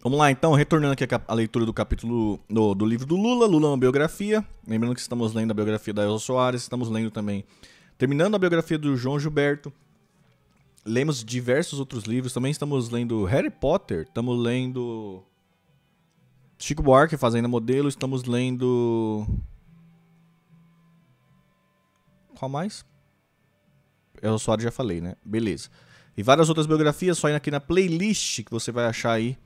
Vamos lá, então, retornando aqui a leitura do capítulo do livro do Lula. Lula é uma biografia. Lembrando que estamos lendo a biografia da Elza Soares, estamos lendo também, terminando a biografia do João Gilberto. Lemos diversos outros livros, também estamos lendo Harry Potter, estamos lendo Chico Buarque, Fazenda Modelo, estamos lendo... Qual mais? Elza Soares já falei, né? Beleza. E várias outras biografias, só indo aqui na playlist que você vai achar aí.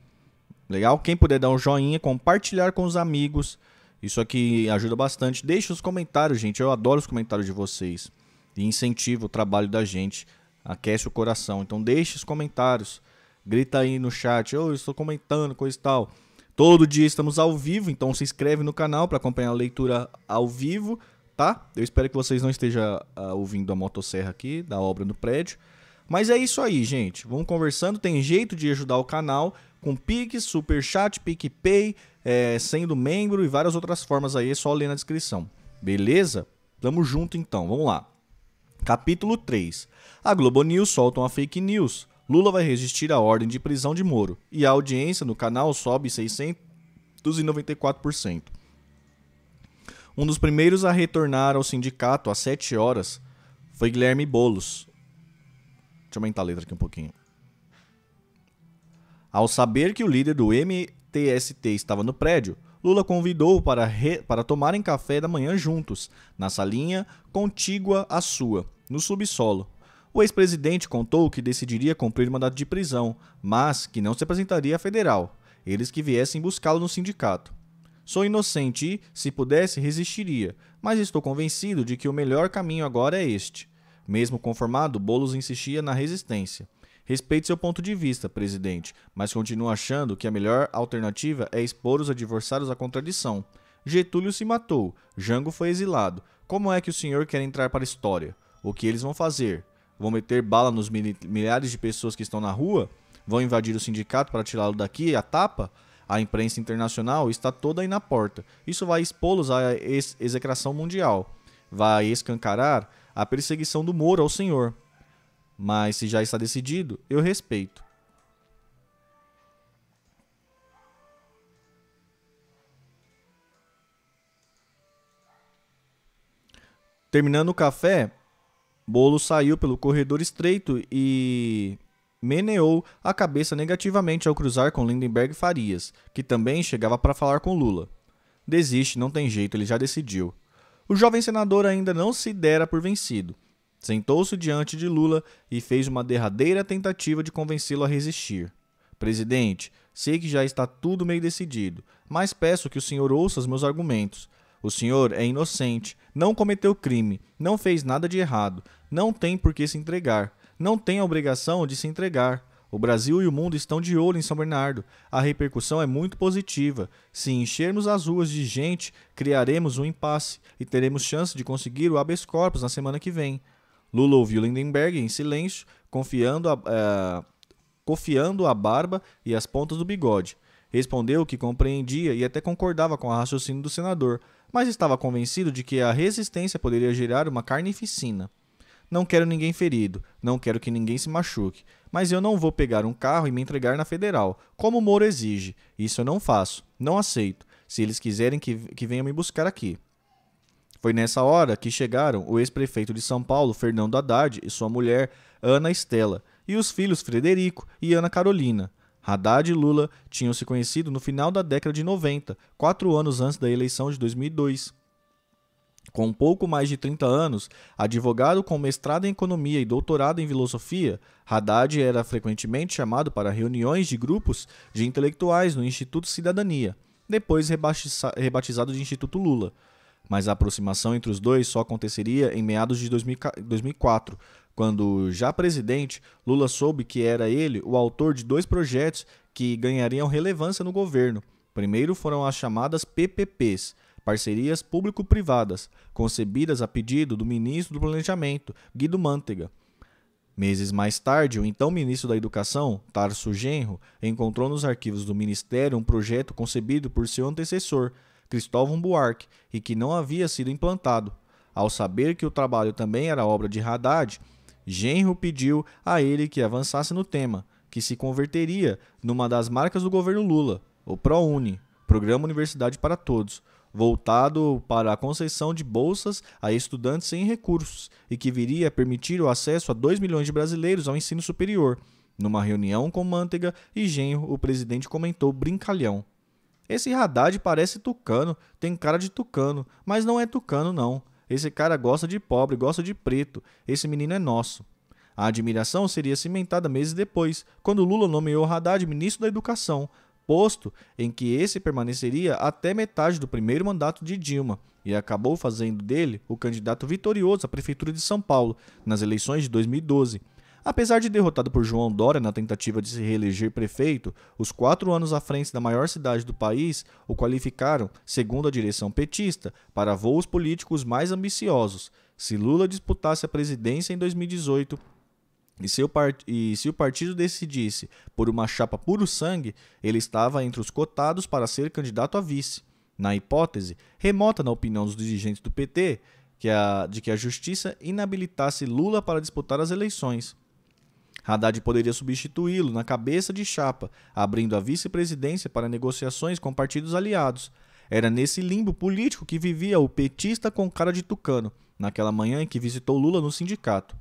Legal? Quem puder dar um joinha, compartilhar com os amigos. Isso aqui ajuda bastante. Deixe os comentários, gente. Eu adoro os comentários de vocês. E incentiva o trabalho da gente. Aquece o coração. Então deixe os comentários. Grita aí no chat. Eu estou comentando, coisa e tal. Todo dia estamos ao vivo. Então se inscreve no canal para acompanhar a leitura ao vivo. Tá? Eu espero que vocês não estejam ouvindo a motosserra aqui da obra no prédio. Mas é isso aí, gente. Vamos conversando. Tem jeito de ajudar o canal com Pix, Superchat, PicPay, sendo membro e várias outras formas aí. É só ler na descrição. Beleza? Tamo junto então. Vamos lá. Capítulo 3. A Globo News solta uma fake news. Lula vai resistir à ordem de prisão de Moro. E a audiência no canal sobe 694%. Um dos primeiros a retornar ao sindicato às 7 horas foi Guilherme Boulos. Deixa eu aumentar a letra aqui um pouquinho. Ao saber que o líder do MTST estava no prédio, Lula convidou-o para tomarem café da manhã juntos, na salinha contígua à sua, no subsolo. O ex-presidente contou que decidiria cumprir mandado de prisão, mas que não se apresentaria à federal, eles que viessem buscá-lo no sindicato. Sou inocente e, se pudesse, resistiria, mas estou convencido de que o melhor caminho agora é este. Mesmo conformado, Boulos insistia na resistência. Respeite seu ponto de vista, presidente, mas continuo achando que a melhor alternativa é expor os adversários à contradição. Getúlio se matou, Jango foi exilado. Como é que o senhor quer entrar para a história? O que eles vão fazer? Vão meter bala nos milhares de pessoas que estão na rua? Vão invadir o sindicato para tirá-lo daqui, a tapa? A imprensa internacional está toda aí na porta. Isso vai expô-los à execração mundial. Vai escancarar a perseguição do Moro ao senhor. Mas se já está decidido, eu respeito. Terminando o café, Boulos saiu pelo corredor estreito e meneou a cabeça negativamente ao cruzar com Lindenberg Farias, que também chegava para falar com Lula. Desiste, não tem jeito, ele já decidiu. O jovem senador ainda não se dera por vencido. Sentou-se diante de Lula e fez uma derradeira tentativa de convencê-lo a resistir. Presidente, sei que já está tudo meio decidido, mas peço que o senhor ouça os meus argumentos. O senhor é inocente, não cometeu crime, não fez nada de errado, não tem por que se entregar, não tem a obrigação de se entregar. O Brasil e o mundo estão de olho em São Bernardo. A repercussão é muito positiva. Se enchermos as ruas de gente, criaremos um impasse e teremos chance de conseguir o habeas corpus na semana que vem. Lula ouviu Lindenberg em silêncio, cofiando a barba e as pontas do bigode. Respondeu que compreendia e até concordava com o raciocínio do senador, mas estava convencido de que a resistência poderia gerar uma carnificina. Não quero ninguém ferido, não quero que ninguém se machuque, mas eu não vou pegar um carro e me entregar na federal, como o Moro exige. Isso eu não faço, não aceito, se eles quiserem que venham me buscar aqui. Foi nessa hora que chegaram o ex-prefeito de São Paulo, Fernando Haddad, e sua mulher, Ana Estela, e os filhos Frederico e Ana Carolina. Haddad e Lula tinham se conhecido no final da década de 90, 4 anos antes da eleição de 2002. Com pouco mais de 30 anos, advogado com mestrado em economia e doutorado em filosofia, Haddad era frequentemente chamado para reuniões de grupos de intelectuais no Instituto Cidadania, depois rebatizado de Instituto Lula. Mas a aproximação entre os dois só aconteceria em meados de 2004, quando, já presidente, Lula soube que era ele o autor de 2 projetos que ganhariam relevância no governo. Primeiro foram as chamadas PPPs, parcerias público-privadas, concebidas a pedido do ministro do Planejamento, Guido Mantega. Meses mais tarde, o então ministro da Educação, Tarso Genro, encontrou nos arquivos do Ministério um projeto concebido por seu antecessor, Cristóvão Buarque, e que não havia sido implantado. Ao saber que o trabalho também era obra de Haddad, Genro pediu a ele que avançasse no tema, que se converteria numa das marcas do governo Lula, o ProUni, Programa Universidade para Todos, voltado para a concessão de bolsas a estudantes sem recursos e que viria a permitir o acesso a 2 milhões de brasileiros ao ensino superior. Numa reunião com Manteiga e Genro, o presidente comentou brincalhão: "Esse Haddad parece tucano, tem cara de tucano, mas não é tucano não. Esse cara gosta de pobre, gosta de preto, esse menino é nosso." A admiração seria cimentada meses depois, quando Lula nomeou Haddad ministro da Educação, posto em que esse permaneceria até metade do primeiro mandato de Dilma, e acabou fazendo dele o candidato vitorioso à Prefeitura de São Paulo nas eleições de 2012. Apesar de derrotado por João Dória na tentativa de se reeleger prefeito, os 4 anos à frente da maior cidade do país o qualificaram, segundo a direção petista, para voos políticos mais ambiciosos. Se Lula disputasse a presidência em 2018 e se o partido decidisse por uma chapa puro sangue, ele estava entre os cotados para ser candidato a vice. Na hipótese, remota na opinião dos dirigentes do PT, de que a justiça inabilitasse Lula para disputar as eleições. Haddad poderia substituí-lo na cabeça de chapa, abrindo a vice-presidência para negociações com partidos aliados. Era nesse limbo político que vivia o petista com cara de tucano, naquela manhã em que visitou Lula no sindicato.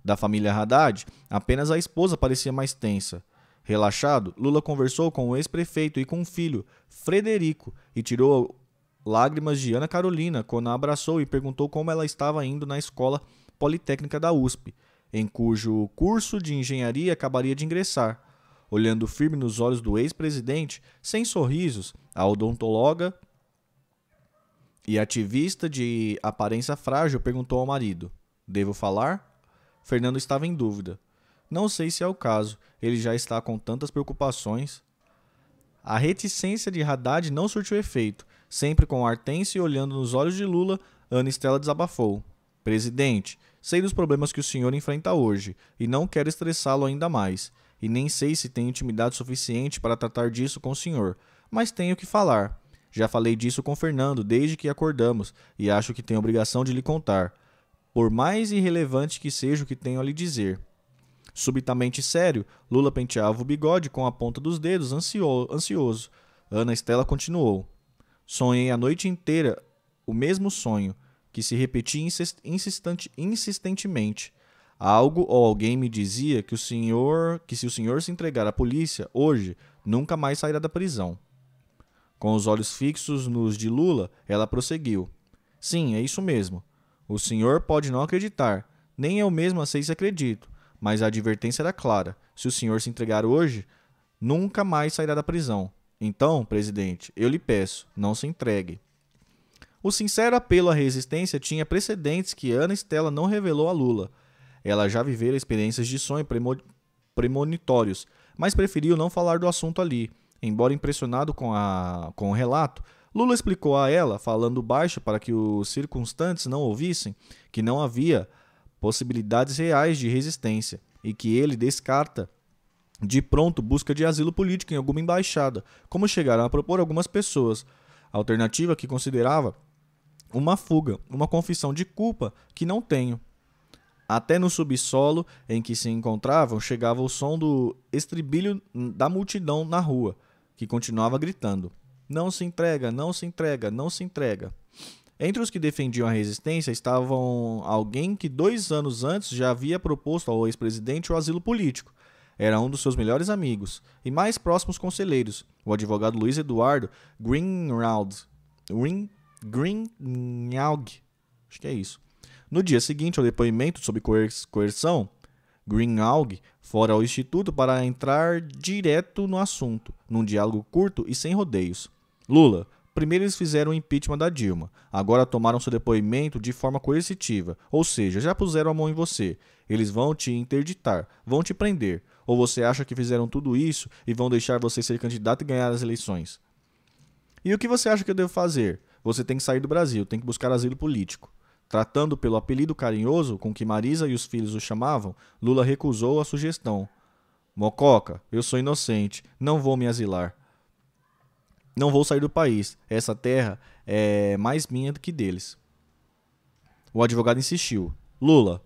Da família Haddad, apenas a esposa parecia mais tensa. Relaxado, Lula conversou com o ex-prefeito e com o filho, Frederico, e tirou lágrimas de Ana Carolina quando a abraçou e perguntou como ela estava indo na escola politécnica da USP, em cujo curso de engenharia acabaria de ingressar. Olhando firme nos olhos do ex-presidente, sem sorrisos, a odontóloga e ativista de aparência frágil perguntou ao marido: "Devo falar?" Fernando estava em dúvida. "Não sei se é o caso, ele já está com tantas preocupações." A reticência de Haddad não surtiu efeito. Sempre com ar tenso e olhando nos olhos de Lula, Ana Estela desabafou: "Presidente, sei dos problemas que o senhor enfrenta hoje e não quero estressá-lo ainda mais. E nem sei se tenho intimidade suficiente para tratar disso com o senhor, mas tenho que falar. Já falei disso com Fernando desde que acordamos e acho que tenho obrigação de lhe contar, por mais irrelevante que seja o que tenho a lhe dizer." Subitamente sério, Lula penteava o bigode com a ponta dos dedos, ansioso. Ana Estela continuou: "Sonhei a noite inteira o mesmo sonho, que se repetia insistentemente. Algo ou alguém me dizia que se o senhor se entregar à polícia hoje, nunca mais sairá da prisão." Com os olhos fixos nos de Lula, ela prosseguiu: "Sim, é isso mesmo. O senhor pode não acreditar, nem eu mesma sei se acredito, mas a advertência era clara. Se o senhor se entregar hoje, nunca mais sairá da prisão. Então, presidente, eu lhe peço, não se entregue." O sincero apelo à resistência tinha precedentes que Ana Estela não revelou a Lula. Ela já vivera experiências de sonho premonitórios, mas preferiu não falar do assunto ali. Embora impressionado com o relato, Lula explicou a ela, falando baixo para que os circunstantes não ouvissem, que não havia possibilidades reais de resistência e que ele descarta de pronto busca de asilo político em alguma embaixada, como chegaram a propor algumas pessoas, alternativa que considerava uma fuga, uma confissão de culpa que não tenho. Até no subsolo em que se encontravam chegava o som do estribilho da multidão na rua, que continuava gritando: "Não se entrega, não se entrega, não se entrega." Entre os que defendiam a resistência estavam alguém que 2 anos antes já havia proposto ao ex-presidente o asilo político. Era um dos seus melhores amigos e mais próximos conselheiros, o advogado Luiz Eduardo Greenwald. Acho que é isso. No dia seguinte ao depoimento sob coerção, Greenwald fora ao Instituto para entrar direto no assunto, num diálogo curto e sem rodeios. "Lula, primeiro eles fizeram o impeachment da Dilma, agora tomaram seu depoimento de forma coercitiva, ou seja, já puseram a mão em você. Eles vão te interditar, vão te prender. Ou você acha que fizeram tudo isso e vão deixar você ser candidato e ganhar as eleições? E o que você acha que eu devo fazer? Você tem que sair do Brasil, tem que buscar asilo político." Tratando pelo apelido carinhoso com que Marisa e os filhos o chamavam, Lula recusou a sugestão. "Mococa, eu sou inocente, não vou me asilar. Não vou sair do país, essa terra é mais minha do que deles." O advogado insistiu: "Lula,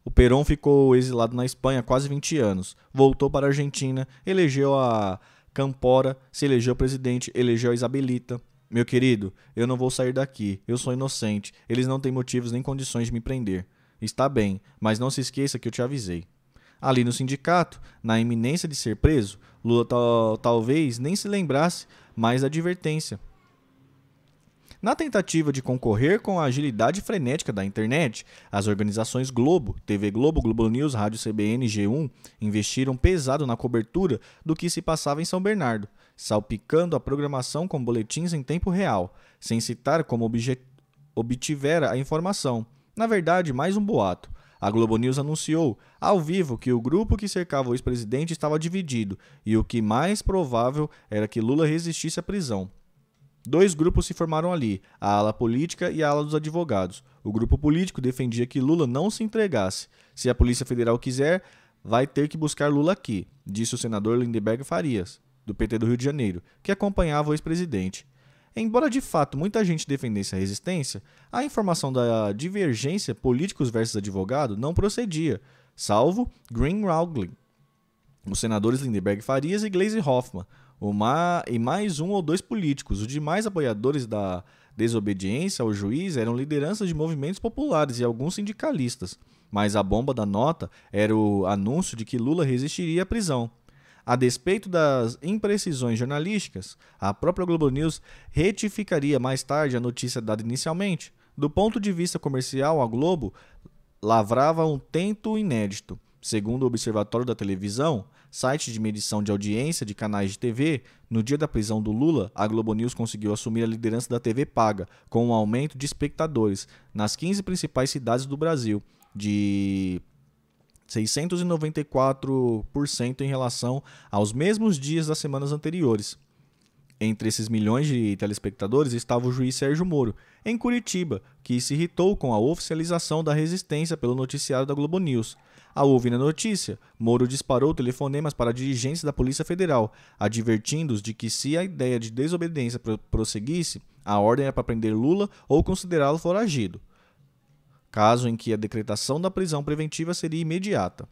O Perón ficou exilado na Espanha há quase 20 anos, voltou para a Argentina, elegeu a Cámpora, se elegeu presidente, elegeu a Isabelita. Meu querido, eu não vou sair daqui, eu sou inocente, eles não têm motivos nem condições de me prender. Está bem, mas não se esqueça que eu te avisei. Ali no sindicato, na iminência de ser preso, Lula talvez nem se lembrasse mais da advertência. Na tentativa de concorrer com a agilidade frenética da internet, as organizações Globo, TV Globo, Globo News, Rádio CBN e G1 investiram pesado na cobertura do que se passava em São Bernardo, salpicando a programação com boletins em tempo real, sem citar como obtivera a informação. Na verdade, mais um boato. A Globo News anunciou, ao vivo, que o grupo que cercava o ex-presidente estava dividido e o que mais provável era que Lula resistisse à prisão. Dois grupos se formaram ali, a ala política e a ala dos advogados. O grupo político defendia que Lula não se entregasse. Se a Polícia Federal quiser, vai ter que buscar Lula aqui, disse o senador Lindenberg Farias, do PT do Rio de Janeiro, que acompanhava o ex-presidente. Embora de fato muita gente defendesse a resistência, a informação da divergência políticos versus advogado não procedia, salvo Green-Rauglin, os senadores Lindenberg Farias e Gleisi Hoffmann, e mais um ou dois políticos. Os demais apoiadores da desobediência ao juiz eram lideranças de movimentos populares e alguns sindicalistas, mas a bomba da nota era o anúncio de que Lula resistiria à prisão. A despeito das imprecisões jornalísticas, a própria Globo News retificaria mais tarde a notícia dada inicialmente. Do ponto de vista comercial, a Globo lavrava um tento inédito. Segundo o Observatório da Televisão, site de medição de audiência de canais de TV, no dia da prisão do Lula, a Globo News conseguiu assumir a liderança da TV paga, com um aumento de espectadores nas 15 principais cidades do Brasil, de 694% em relação aos mesmos dias das semanas anteriores. Entre esses milhões de telespectadores estava o juiz Sérgio Moro, em Curitiba, que se irritou com a oficialização da resistência pelo noticiário da Globo News. Ao ouvir a notícia, Moro disparou telefonemas para dirigentes da Polícia Federal, advertindo-os de que se a ideia de desobediência prosseguisse, a ordem era para prender Lula ou considerá-lo foragido, caso em que a decretação da prisão preventiva seria imediata.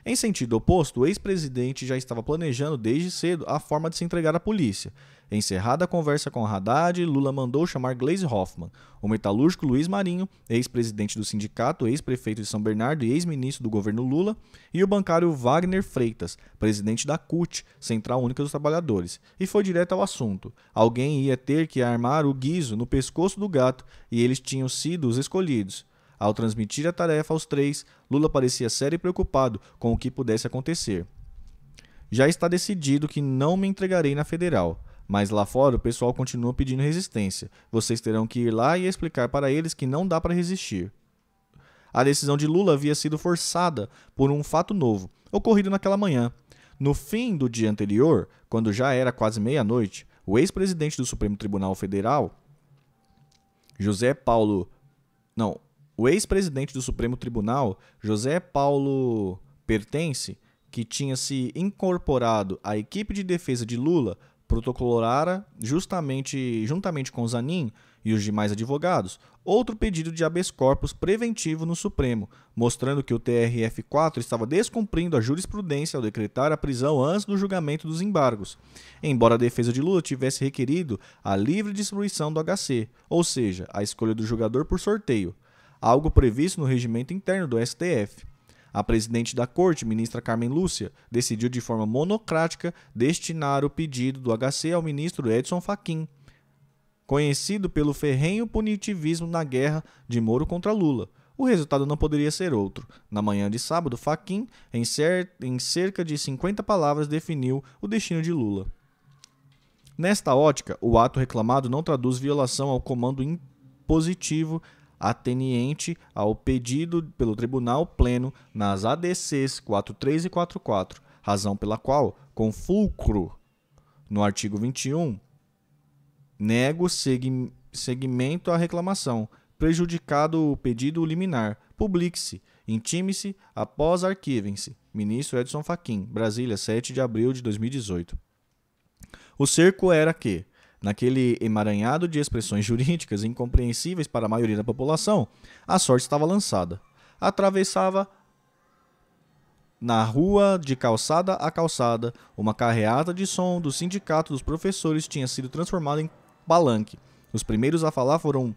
Em sentido oposto, o ex-presidente já estava planejando desde cedo a forma de se entregar à polícia. Encerrada a conversa com Haddad, Lula mandou chamar Gleisi Hoffmann, o metalúrgico Luiz Marinho, ex-presidente do sindicato, ex-prefeito de São Bernardo e ex-ministro do governo Lula, e o bancário Wagner Freitas, presidente da CUT, Central Única dos Trabalhadores, e foi direto ao assunto. Alguém ia ter que armar o guizo no pescoço do gato e eles tinham sido os escolhidos. Ao transmitir a tarefa aos três, Lula parecia sério e preocupado com o que pudesse acontecer. Já está decidido que não me entregarei na federal, mas lá fora o pessoal continua pedindo resistência. Vocês terão que ir lá e explicar para eles que não dá para resistir. A decisão de Lula havia sido forçada por um fato novo, ocorrido naquela manhã. No fim do dia anterior, quando já era quase meia-noite, o ex-presidente do Supremo Tribunal Federal, o ex-presidente do Supremo Tribunal, José Paulo Pertence, que tinha se incorporado à equipe de defesa de Lula, protocolara juntamente com Zanin e os demais advogados, outro pedido de habeas corpus preventivo no Supremo, mostrando que o TRF4 estava descumprindo a jurisprudência ao decretar a prisão antes do julgamento dos embargos, embora a defesa de Lula tivesse requerido a livre distribuição do HC, ou seja, a escolha do julgador por sorteio, algo previsto no regimento interno do STF. A presidente da Corte, ministra Carmen Lúcia, decidiu de forma monocrática destinar o pedido do HC ao ministro Edson Fachin, conhecido pelo ferrenho punitivismo na guerra de Moro contra Lula. O resultado não poderia ser outro. Na manhã de sábado, Fachin, em cerca de 50 palavras, definiu o destino de Lula. Nesta ótica, o ato reclamado não traduz violação ao comando impositivo ateniente ao pedido pelo Tribunal Pleno nas ADCs 43 e 44, razão pela qual, com fulcro no artigo 21, nego seguimento à reclamação, prejudicado o pedido liminar, publique-se, intime-se, após arquivem-se. Ministro Edson Fachin, Brasília, 7 de abril de 2018. O cerco era que, naquele emaranhado de expressões jurídicas incompreensíveis para a maioria da população, a sorte estava lançada. atravessava na rua, de calçada a calçada, uma carreata de som do sindicato dos professores tinha sido transformada em palanque. Os primeiros a falar foram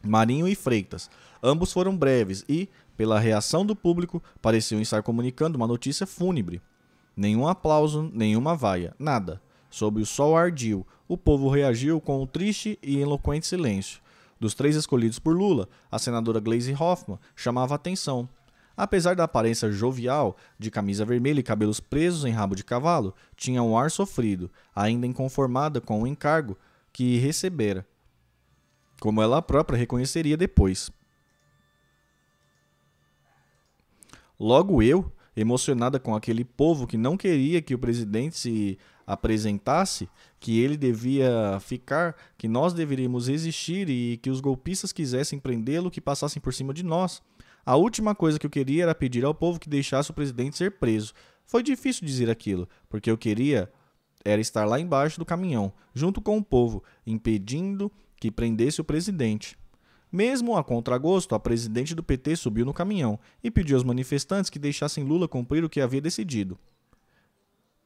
Marinho e Freitas. Ambos foram breves e, pela reação do público, pareciam estar comunicando uma notícia fúnebre. Nenhum aplauso, nenhuma vaia, nada. Sob o sol ardio, o povo reagiu com um triste e eloquente silêncio. Dos 3 escolhidos por Lula, a senadora Gleisi Hoffmann chamava a atenção. Apesar da aparência jovial, de camisa vermelha e cabelos presos em rabo de cavalo, tinha um ar sofrido, ainda inconformada com o encargo que recebera, como ela própria reconheceria depois. Logo eu, emocionada com aquele povo que não queria que o presidente se apresentasse, que ele devia ficar, que nós deveríamos resistir e que os golpistas quisessem prendê-lo, que passassem por cima de nós. A última coisa que eu queria era pedir ao povo que deixasse o presidente ser preso. Foi difícil dizer aquilo, porque eu queria era estar lá embaixo do caminhão, junto com o povo, impedindo que prendesse o presidente. Mesmo a contragosto, a presidente do PT subiu no caminhão e pediu aos manifestantes que deixassem Lula cumprir o que havia decidido.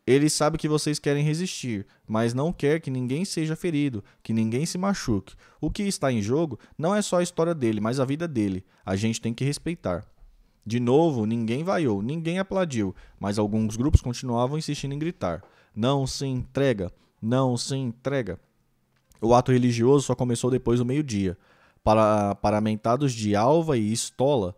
Ele sabe que vocês querem resistir, mas não quer que ninguém seja ferido, que ninguém se machuque. O que está em jogo não é só a história dele, mas a vida dele. A gente tem que respeitar. De novo, ninguém vaiou, ninguém aplaudiu, mas alguns grupos continuavam insistindo em gritar. Não se entrega, não se entrega. O ato religioso só começou depois do meio-dia. Paramentados de alva e estola,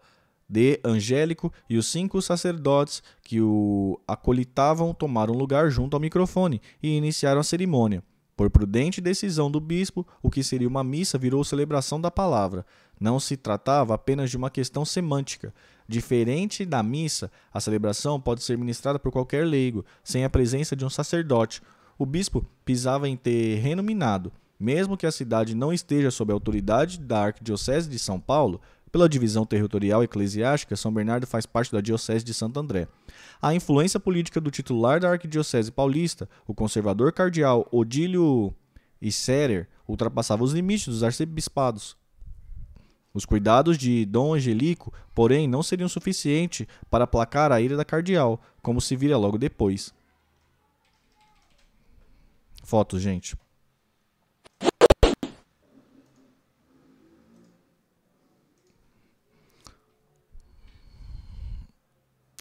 de Angélico e os 5 sacerdotes que o acolitavam tomaram lugar junto ao microfone e iniciaram a cerimônia. Por prudente decisão do bispo, o que seria uma missa virou celebração da palavra. Não se tratava apenas de uma questão semântica. Diferente da missa, a celebração pode ser ministrada por qualquer leigo, sem a presença de um sacerdote. O bispo pisava em terreno minado. Mesmo que a cidade não esteja sob a autoridade da Arquidiocese de São Paulo, pela divisão territorial eclesiástica, São Bernardo faz parte da Diocese de Santo André. A influência política do titular da Arquidiocese paulista, o conservador cardeal Odílio Isserer, ultrapassava os limites dos arcebispados. Os cuidados de Dom Angelico, porém, não seriam suficientes para aplacar a ira da cardeal, como se vira logo depois. Fotos, gente.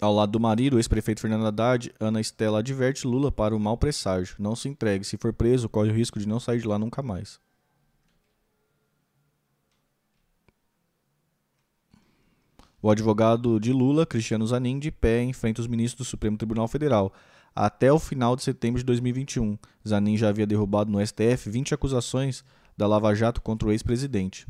Ao lado do marido, o ex-prefeito Fernando Haddad, Ana Estela adverte Lula para o mau presságio. Não se entregue. Se for preso, corre o risco de não sair de lá nunca mais. O advogado de Lula, Cristiano Zanin, de pé, enfrenta os ministros do Supremo Tribunal Federal. Até o final de setembro de 2021, Zanin já havia derrubado no STF 20 acusações da Lava Jato contra o ex-presidente.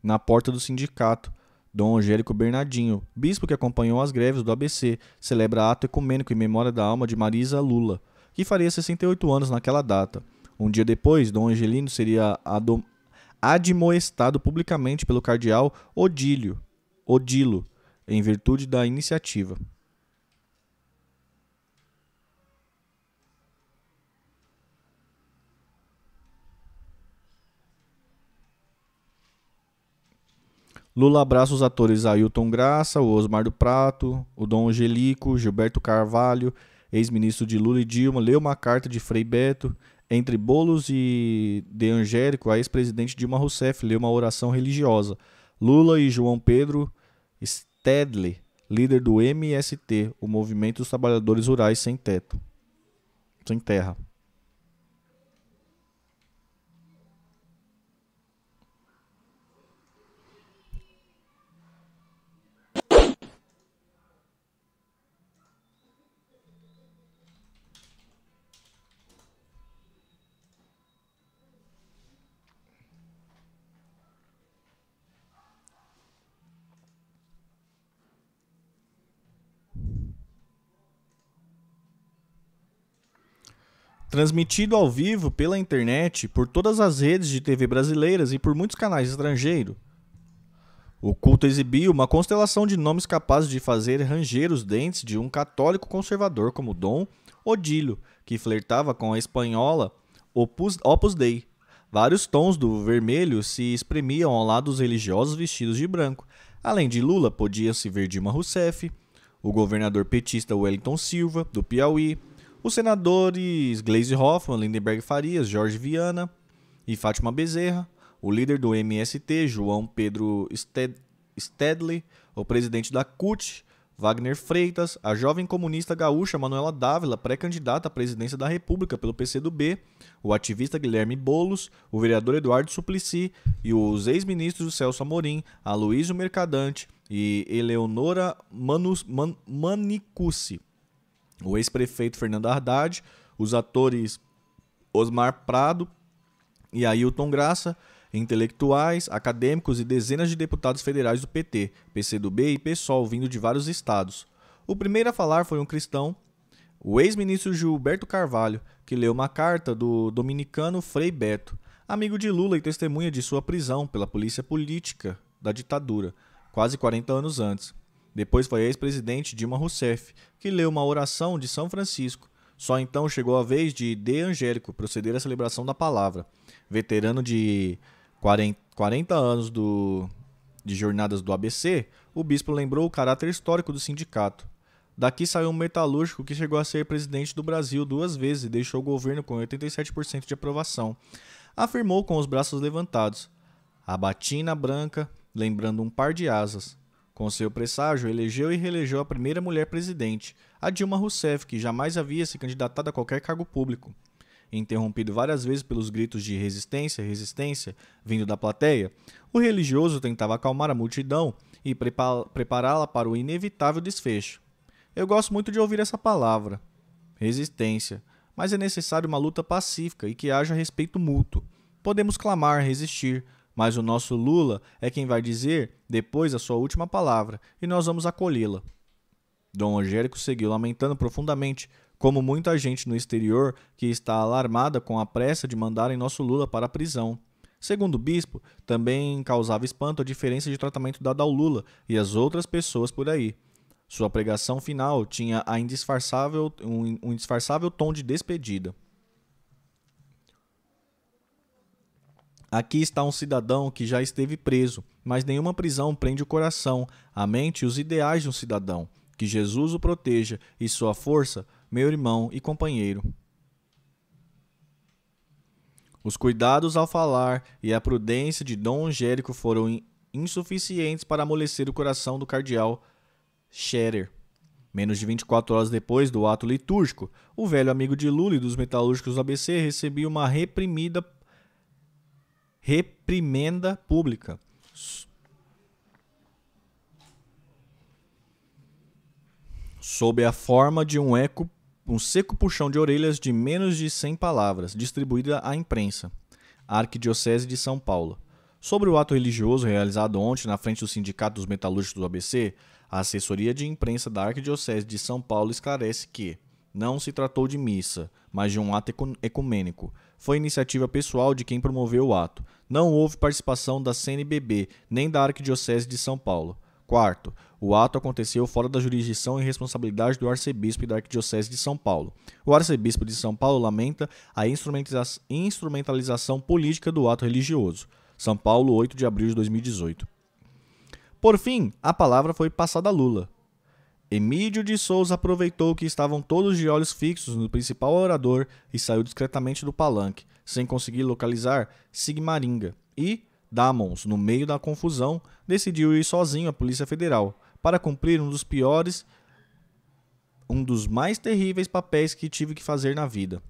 Na porta do sindicato, Dom Angélico Bernardinho, bispo que acompanhou as greves do ABC, celebra ato ecumênico em memória da alma de Marisa Lula, que faria 68 anos naquela data. Um dia depois, Dom Angelino seria admoestado publicamente pelo cardeal Odilo, em virtude da iniciativa. Lula abraça os atores Ailton Graça, o Osmar do Prato, o Dom Angelico, Gilberto Carvalho, ex-ministro de Lula e Dilma, leu uma carta de Frei Beto. Entre Bolos e De Angélico, a ex-presidente Dilma Rousseff leu uma oração religiosa. Lula e João Pedro Stedley, líder do MST, o Movimento dos Trabalhadores Rurais Sem Teto. Sem terra. Transmitido ao vivo pela internet, por todas as redes de TV brasileiras e por muitos canais estrangeiros. O culto exibiu uma constelação de nomes capazes de fazer ranger os dentes de um católico conservador como Dom Odilo, que flertava com a espanhola Opus Dei. Vários tons do vermelho se espremiam ao lado dos religiosos vestidos de branco. Além de Lula, podia-se ver Dilma Rousseff, o governador petista Wellington Silva, do Piauí, os senadores Gleisi Hoffmann, Lindenberg Farias, Jorge Viana e Fátima Bezerra, o líder do MST, João Pedro Stedley, o presidente da CUT, Wagner Freitas, a jovem comunista gaúcha Manuela Dávila, pré-candidata à presidência da República pelo PCdoB, o ativista Guilherme Boulos, o vereador Eduardo Suplicy e os ex-ministros Celso Amorim, Aloysio Mercadante e Eleonora Manicucci, o ex-prefeito Fernando Haddad, os atores Osmar Prado e Ailton Graça, intelectuais, acadêmicos e dezenas de deputados federais do PT, PCdoB e PSOL vindo de vários estados. O primeiro a falar foi um cristão, o ex-ministro Gilberto Carvalho, que leu uma carta do dominicano Frei Beto, amigo de Lula e testemunha de sua prisão pela polícia política da ditadura, quase 40 anos antes. Depois foi a ex-presidente Dilma Rousseff, que leu uma oração de São Francisco. Só então chegou a vez de De Angélico proceder à celebração da palavra. Veterano de 40 anos de jornadas do ABC, o bispo lembrou o caráter histórico do sindicato. Daqui saiu um metalúrgico que chegou a ser presidente do Brasil 2 vezes e deixou o governo com 87% de aprovação. Afirmou com os braços levantados. A batina branca, lembrando um par de asas. Com seu presságio, elegeu e reelegeu a primeira mulher presidente, a Dilma Rousseff, que jamais havia se candidatado a qualquer cargo público. Interrompido várias vezes pelos gritos de resistência, resistência, vindo da plateia, o religioso tentava acalmar a multidão e prepará-la para o inevitável desfecho. Eu gosto muito de ouvir essa palavra, resistência, mas é necessário uma luta pacífica e que haja respeito mútuo. Podemos clamar, resistir, mas o nosso Lula é quem vai dizer depois a sua última palavra e nós vamos acolhê-la. Dom Angélico seguiu lamentando profundamente, como muita gente no exterior que está alarmada com a pressa de mandarem nosso Lula para a prisão. Segundo o bispo, também causava espanto a diferença de tratamento dado ao Lula e às outras pessoas por aí. Sua pregação final tinha um indisfarçável tom de despedida. Aqui está um cidadão que já esteve preso, mas nenhuma prisão prende o coração, a mente e os ideais de um cidadão. Que Jesus o proteja e sua força, meu irmão e companheiro. Os cuidados ao falar e a prudência de Dom Angélico foram insuficientes para amolecer o coração do cardeal Scherer. Menos de 24 horas depois do ato litúrgico, o velho amigo de Lula e dos metalúrgicos do ABC recebia uma reprimenda pública. Sob a forma de um seco puxão de orelhas de menos de 100 palavras, distribuída à imprensa. A Arquidiocese de São Paulo. Sobre o ato religioso realizado ontem na frente do Sindicato dos Metalúrgicos do ABC, a assessoria de imprensa da Arquidiocese de São Paulo esclarece que não se tratou de missa, mas de um ato ecumênico. Foi iniciativa pessoal de quem promoveu o ato. Não houve participação da CNBB, nem da Arquidiocese de São Paulo. Quarto, o ato aconteceu fora da jurisdição e responsabilidade do arcebispo e da Arquidiocese de São Paulo. O arcebispo de São Paulo lamenta a instrumentalização política do ato religioso. São Paulo, 8 de abril de 2018. Por fim, a palavra foi passada a Lula. Emídio de Souza aproveitou que estavam todos de olhos fixos no principal orador e saiu discretamente do palanque, sem conseguir localizar Sigmaringa, e Damons, no meio da confusão, decidiu ir sozinho à Polícia Federal para cumprir um dos mais terríveis papéis que tive que fazer na vida: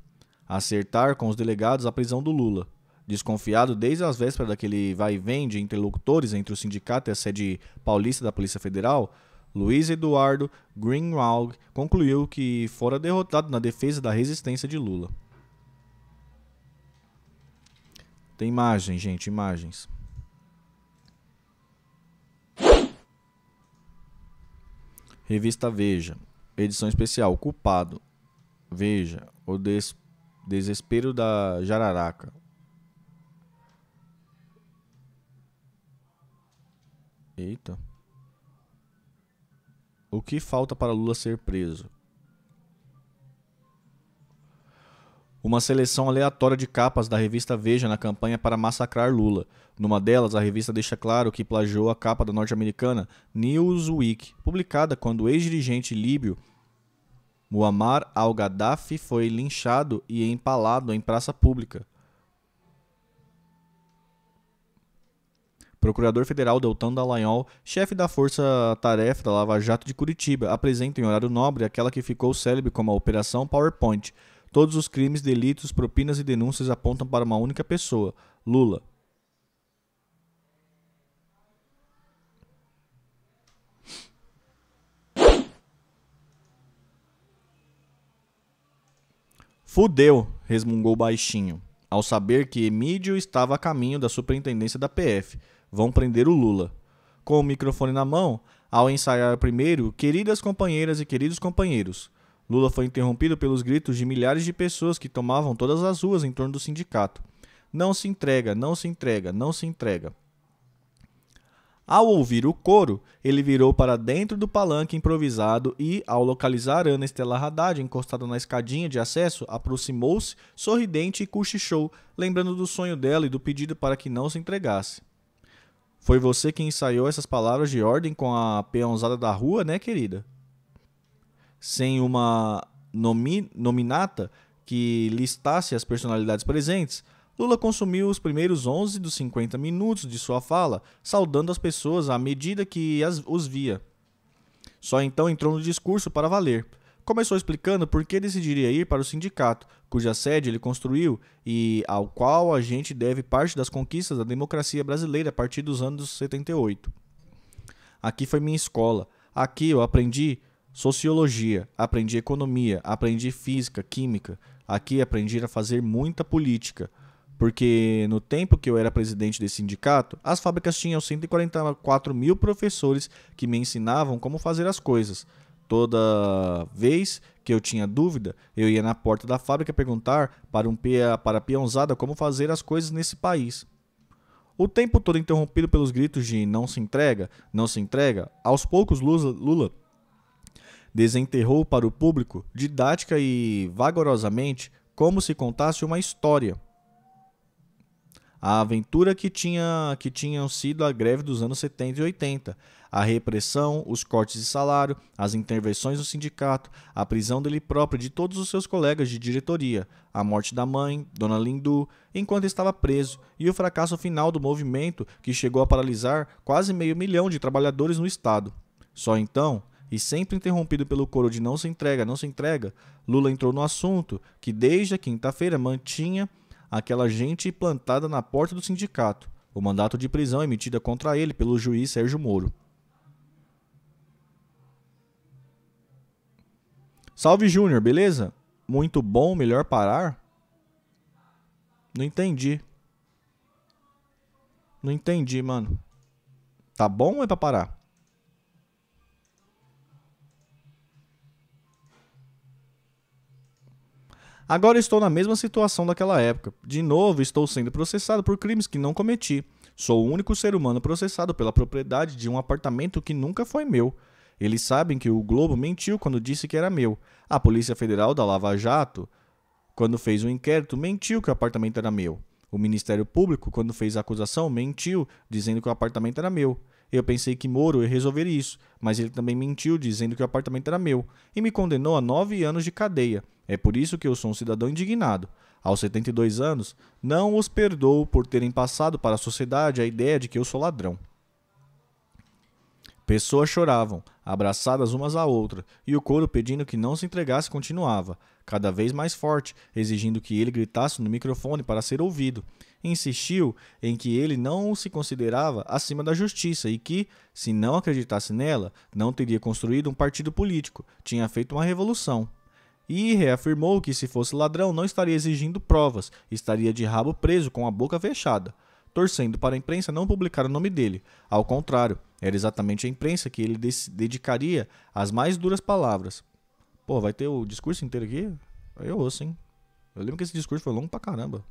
acertar com os delegados a prisão do Lula. Desconfiado desde as vésperas daquele vai-vem de interlocutores entre o sindicato e a sede paulista da Polícia Federal, Luiz Eduardo Greenwald concluiu que fora derrotado na defesa da resistência de Lula. Tem imagem, gente, imagens. Revista Veja, edição especial, Culpado. Veja, o desespero da Jararaca. Eita. O que falta para Lula ser preso? uma seleção aleatória de capas da revista Veja na campanha para massacrar Lula. Numa delas, a revista deixa claro que plagiou a capa da norte-americana Newsweek, publicada quando o ex-dirigente líbio Muammar al-Gaddafi foi linchado e empalado em praça pública. Procurador Federal Deltan Dallagnol, chefe da Força-Tarefa da Lava Jato de Curitiba, apresenta em horário nobre aquela que ficou célebre como a Operação PowerPoint. Todos os crimes, delitos, propinas e denúncias apontam para uma única pessoa, Lula. Fudeu, resmungou baixinho, ao saber que Emídio estava a caminho da superintendência da PF. Vão prender o Lula. Com o microfone na mão, ao ensaiar primeiro, queridas companheiras e queridos companheiros, Lula foi interrompido pelos gritos de milhares de pessoas que tomavam todas as ruas em torno do sindicato. Não se entrega, não se entrega, não se entrega. Ao ouvir o coro, ele virou para dentro do palanque improvisado e, ao localizar Ana Estela Haddad encostada na escadinha de acesso, aproximou-se, sorridente e cochichou, lembrando do sonho dela e do pedido para que não se entregasse. Foi você que ensaiou essas palavras de ordem com a peãozada da rua, né, querida? Sem uma nominata que listasse as personalidades presentes, Lula consumiu os primeiros 11 dos 50 minutos de sua fala, saudando as pessoas à medida que os via. Só então entrou no discurso para valer. Começou explicando por que decidiria ir para o sindicato, cuja sede ele construiu e ao qual a gente deve parte das conquistas da democracia brasileira a partir dos anos 78. Aqui foi minha escola. Aqui eu aprendi sociologia, aprendi economia, aprendi física, química. Aqui aprendi a fazer muita política. Porque no tempo que eu era presidente desse sindicato, as fábricas tinham 144 mil professores que me ensinavam como fazer as coisas. Toda vez que eu tinha dúvida, eu ia na porta da fábrica perguntar para a peãozada como fazer as coisas nesse país. O tempo todo interrompido pelos gritos de não se entrega, aos poucos Lula desenterrou para o público, didática e vagarosamente, como se contasse uma história. A aventura que tinham sido a greve dos anos 70 e 80, a repressão, os cortes de salário, as intervenções do sindicato, a prisão dele próprio e de todos os seus colegas de diretoria, a morte da mãe, Dona Lindu, enquanto estava preso, e o fracasso final do movimento que chegou a paralisar quase 500 mil de trabalhadores no estado. Só então, e sempre interrompido pelo coro de não se entrega, Lula entrou no assunto que desde a quinta-feira mantinha aquela gente plantada na porta do sindicato, o mandato de prisão emitido contra ele pelo juiz Sérgio Moro. Salve, Júnior, beleza? Muito bom, melhor parar? Não entendi. Não entendi, mano. Tá bom ou é pra parar? Agora estou na mesma situação daquela época. De novo, estou sendo processado por crimes que não cometi. Sou o único ser humano processado pela propriedade de um apartamento que nunca foi meu. Eles sabem que o Globo mentiu quando disse que era meu. A Polícia Federal da Lava Jato, quando fez o inquérito, mentiu que o apartamento era meu. O Ministério Público, quando fez a acusação, mentiu, dizendo que o apartamento era meu. Eu pensei que Moro ia resolver isso, mas ele também mentiu, dizendo que o apartamento era meu, e me condenou a 9 anos de cadeia. É por isso que eu sou um cidadão indignado. Aos 72 anos, não os perdoo por terem passado para a sociedade a ideia de que eu sou ladrão. Pessoas choravam, abraçadas umas à outra, e o coro pedindo que não se entregasse continuava, cada vez mais forte, exigindo que ele gritasse no microfone para ser ouvido. Insistiu em que ele não se considerava acima da justiça e que, se não acreditasse nela, não teria construído um partido político, tinha feito uma revolução. E reafirmou que, se fosse ladrão, não estaria exigindo provas, estaria de rabo preso com a boca fechada, torcendo para a imprensa não publicar o nome dele. Ao contrário, era exatamente a imprensa que ele dedicaria as mais duras palavras. Pô, vai ter o discurso inteiro aqui? Eu ouço, hein? Eu lembro que esse discurso foi longo pra caramba.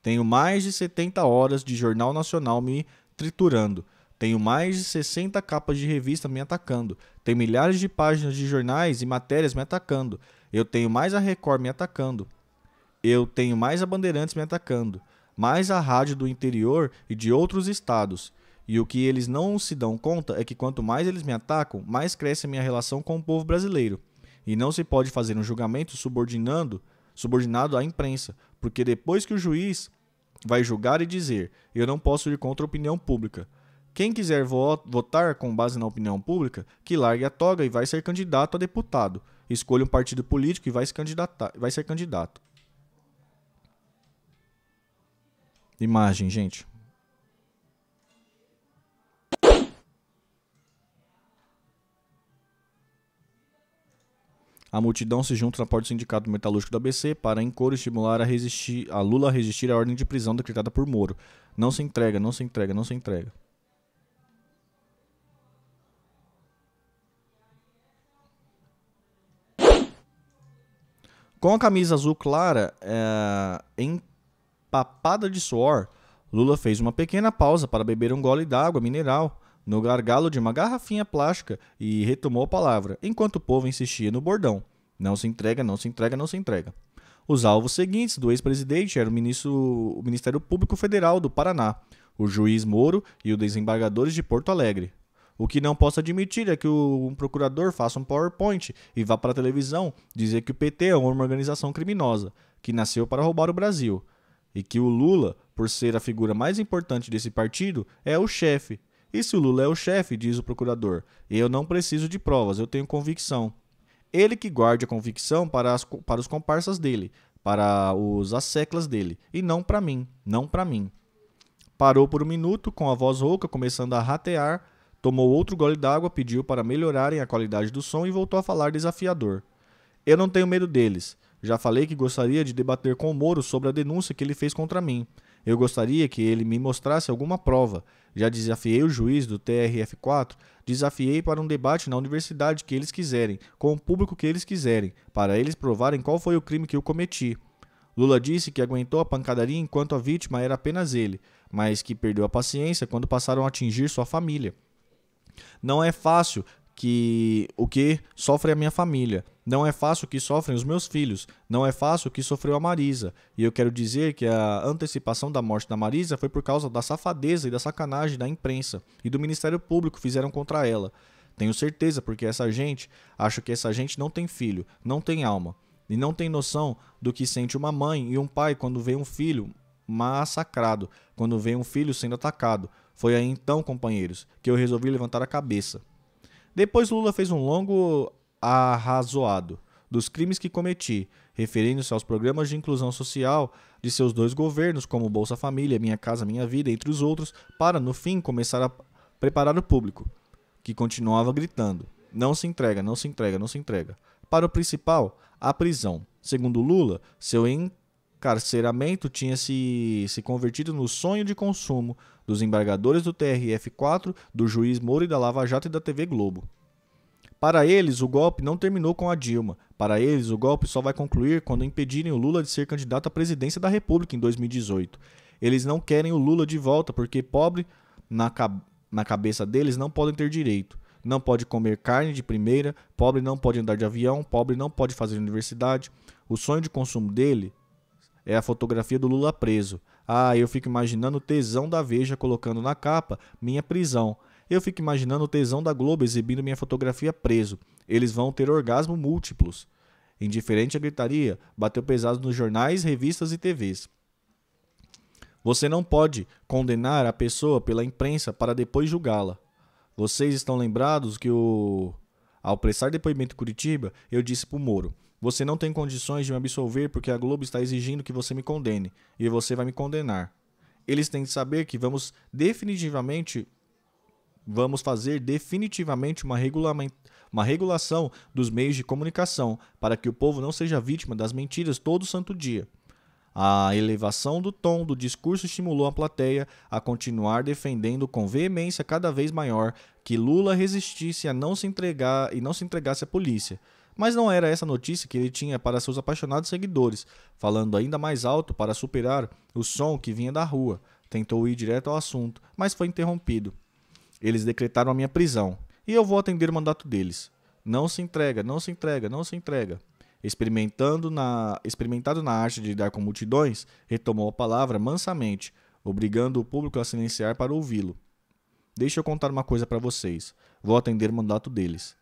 Tenho mais de 70 horas de Jornal Nacional me triturando. Tenho mais de 60 capas de revista me atacando. Tem milhares de páginas de jornais e matérias me atacando. Eu tenho mais a Record me atacando. Eu tenho mais a Bandeirantes me atacando. Mais a rádio do interior e de outros estados. E o que eles não se dão conta é que quanto mais eles me atacam, mais cresce a minha relação com o povo brasileiro. E não se pode fazer um julgamento subordinado à imprensa, porque depois que o juiz vai julgar e dizer, eu não posso ir contra a opinião pública. Quem quiser votar com base na opinião pública, que largue a toga e vai ser candidato a deputado. Escolha um partido político e vai ser candidato. Imagem, gente. A multidão se junta na porta do Sindicato Metalúrgico do ABC para, em coro, estimular a Lula a resistir à ordem de prisão decretada por Moro. Não se entrega, não se entrega, não se entrega. Com a camisa azul clara empapada de suor, Lula fez uma pequena pausa para beber um gole d'água mineral no gargalo de uma garrafinha plástica e retomou a palavra, enquanto o povo insistia no bordão. Não se entrega, não se entrega, não se entrega. Os alvos seguintes do ex-presidente eram o Ministério Público Federal do Paraná, o juiz Moro e os desembargadores de Porto Alegre. O que não posso admitir é que um procurador faça um PowerPoint e vá para a televisão dizer que o PT é uma organização criminosa, que nasceu para roubar o Brasil, e que o Lula, por ser a figura mais importante desse partido, é o chefe. E se o Lula é o chefe, diz o procurador, eu não preciso de provas, eu tenho convicção. Ele que guarde a convicção para os comparsas dele, para os asseclas dele, e não para mim, não para mim. Parou por um minuto, com a voz rouca, começando a ratear, tomou outro gole d'água, pediu para melhorarem a qualidade do som e voltou a falar desafiador. Eu não tenho medo deles. Já falei que gostaria de debater com o Moro sobre a denúncia que ele fez contra mim. Eu gostaria que ele me mostrasse alguma prova. Já desafiei o juiz do TRF4, desafiei para um debate na universidade que eles quiserem, com o público que eles quiserem, para eles provarem qual foi o crime que eu cometi. Lula disse que aguentou a pancadaria enquanto a vítima era apenas ele, mas que perdeu a paciência quando passaram a atingir sua família. Não é fácil o que sofre a minha família. Não é fácil o que sofrem os meus filhos. Não é fácil o que sofreu a Marisa. E eu quero dizer que a antecipação da morte da Marisa foi por causa da safadeza e da sacanagem da imprensa e do Ministério Público que fizeram contra ela. Tenho certeza, porque acho que essa gente não tem filho, não tem alma. E não tem noção do que sente uma mãe e um pai quando vê um filho massacrado, quando vê um filho sendo atacado. Foi aí então, companheiros, que eu resolvi levantar a cabeça. Depois Lula fez um longo arrazoado dos crimes que cometi, referindo-se aos programas de inclusão social de seus dois governos, como Bolsa Família, Minha Casa Minha Vida, entre os outros, para, no fim, começar a preparar o público, que continuava gritando: não se entrega, não se entrega, não se entrega. Para o principal, a prisão. Segundo Lula, seu encarceramento tinha se convertido no sonho de consumo dos embargadores do TRF4, do juiz Moro e da Lava Jato e da TV Globo. Para eles, o golpe não terminou com a Dilma. Para eles, o golpe só vai concluir quando impedirem o Lula de ser candidato à presidência da República em 2018. Eles não querem o Lula de volta porque pobre, na cabeça deles, não podem ter direito. Não pode comer carne de primeira, pobre não pode andar de avião, pobre não pode fazer universidade. O sonho de consumo dele é a fotografia do Lula preso. Ah, eu fico imaginando o tesão da Veja colocando na capa minha prisão. Eu fico imaginando o tesão da Globo exibindo minha fotografia preso. Eles vão ter orgasmo múltiplos. Indiferente à gritaria, bateu pesado nos jornais, revistas e TVs. Você não pode condenar a pessoa pela imprensa para depois julgá-la. Vocês estão lembrados que ao prestar depoimento em Curitiba, eu disse para o Moro: você não tem condições de me absolver porque a Globo está exigindo que você me condene, e você vai me condenar. Eles têm de saber que vamos fazer definitivamente uma regulação dos meios de comunicação para que o povo não seja vítima das mentiras todo santo dia. A elevação do tom do discurso estimulou a plateia a continuar defendendo com veemência cada vez maior que Lula resistisse a não se entregar e não se entregasse à polícia. Mas não era essa notícia que ele tinha para seus apaixonados seguidores, falando ainda mais alto para superar o som que vinha da rua. Tentou ir direto ao assunto, mas foi interrompido. Eles decretaram a minha prisão. e eu vou atender o mandato deles. Não se entrega, não se entrega, não se entrega. Experimentado na arte de lidar com multidões, retomou a palavra mansamente, obrigando o público a silenciar para ouvi-lo. Deixa eu contar uma coisa para vocês. Vou atender o mandato deles.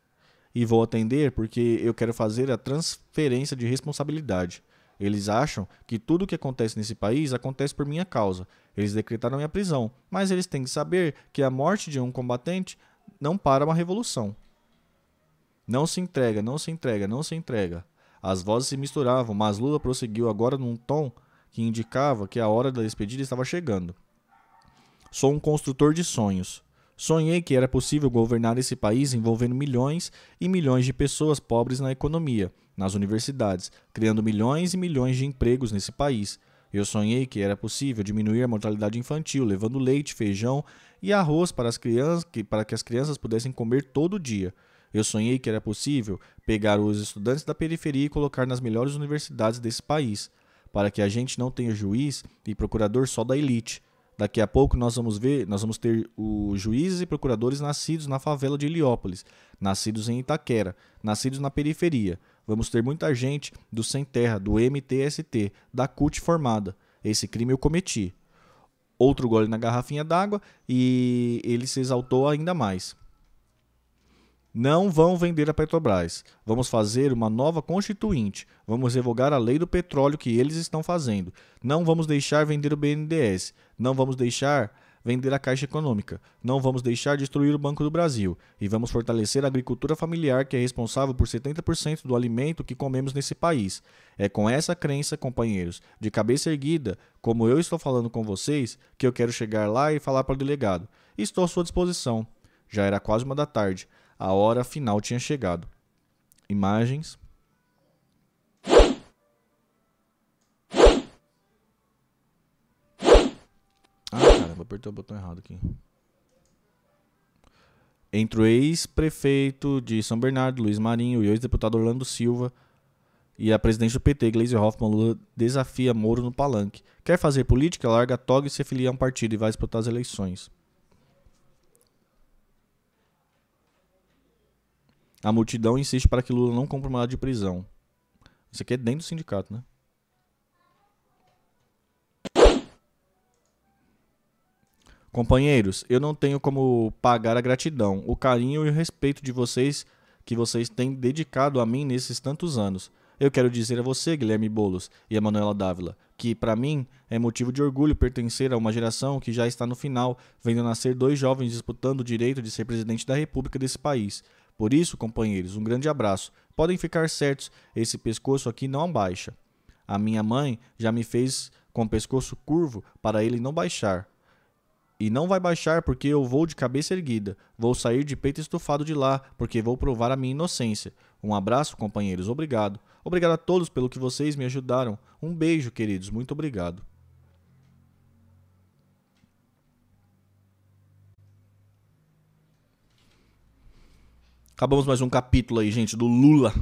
E vou atender porque eu quero fazer a transferência de responsabilidade. Eles acham que tudo o que acontece nesse país acontece por minha causa. Eles decretaram minha prisão, mas eles têm que saber que a morte de um combatente não para uma revolução. Não se entrega, não se entrega, não se entrega. As vozes se misturavam, mas Lula prosseguiu agora num tom que indicava que a hora da despedida estava chegando. Sou um construtor de sonhos. Sonhei que era possível governar esse país envolvendo milhões e milhões de pessoas pobres na economia, nas universidades, criando milhões e milhões de empregos nesse país. Eu sonhei que era possível diminuir a mortalidade infantil, levando leite, feijão e arroz para que as crianças pudessem comer todo dia. Eu sonhei que era possível pegar os estudantes da periferia e colocar nas melhores universidades desse país, para que a gente não tenha juiz e procurador só da elite. Daqui a pouco nós vamos ter os juízes e procuradores nascidos na favela de Heliópolis, nascidos em Itaquera, nascidos na periferia. Vamos ter muita gente do Sem Terra, do MTST, da CUT formada. Esse crime eu cometi. Outro gole na garrafinha d'água e ele se exaltou ainda mais. Não vão vender a Petrobras. Vamos fazer uma nova constituinte. Vamos revogar a lei do petróleo que eles estão fazendo. Não vamos deixar vender o BNDES. Não vamos deixar vender a Caixa Econômica. Não vamos deixar destruir o Banco do Brasil. E vamos fortalecer a agricultura familiar, que é responsável por 70% do alimento que comemos nesse país. É com essa crença, companheiros, de cabeça erguida, como eu estou falando com vocês, que eu quero chegar lá e falar para o delegado. Estou à sua disposição. Já era quase 1 da tarde. A hora final tinha chegado. Imagens. Caramba, apertei o botão errado aqui. Entre o ex-prefeito de São Bernardo, Luiz Marinho, e o ex-deputado Orlando Silva, e a presidente do PT, Gleisi Hoffmann, Lula desafia Moro no palanque. Quer fazer política? Larga a toga e se afilia a um partido e vai disputar as eleições. A multidão insiste para que Lula não cumpra o mandado de prisão. Isso aqui é dentro do sindicato, né? Companheiros, eu não tenho como pagar a gratidão, o carinho e o respeito de vocês que vocês têm dedicado a mim nesses tantos anos. Eu quero dizer a você, Guilherme Boulos e a Manuela Dávila, que para mim é motivo de orgulho pertencer a uma geração que já está no final, vendo nascer 2 jovens disputando o direito de ser presidente da República desse país. Por isso, companheiros, um grande abraço. Podem ficar certos, esse pescoço aqui não baixa. A minha mãe já me fez com o pescoço curvo para ele não baixar. E não vai baixar porque eu vou de cabeça erguida. Vou sair de peito estufado de lá, porque vou provar a minha inocência. Um abraço, companheiros. Obrigado. Obrigado a todos pelo que vocês me ajudaram. Um beijo, queridos. Muito obrigado. Acabamos mais um capítulo aí, gente, do Lula.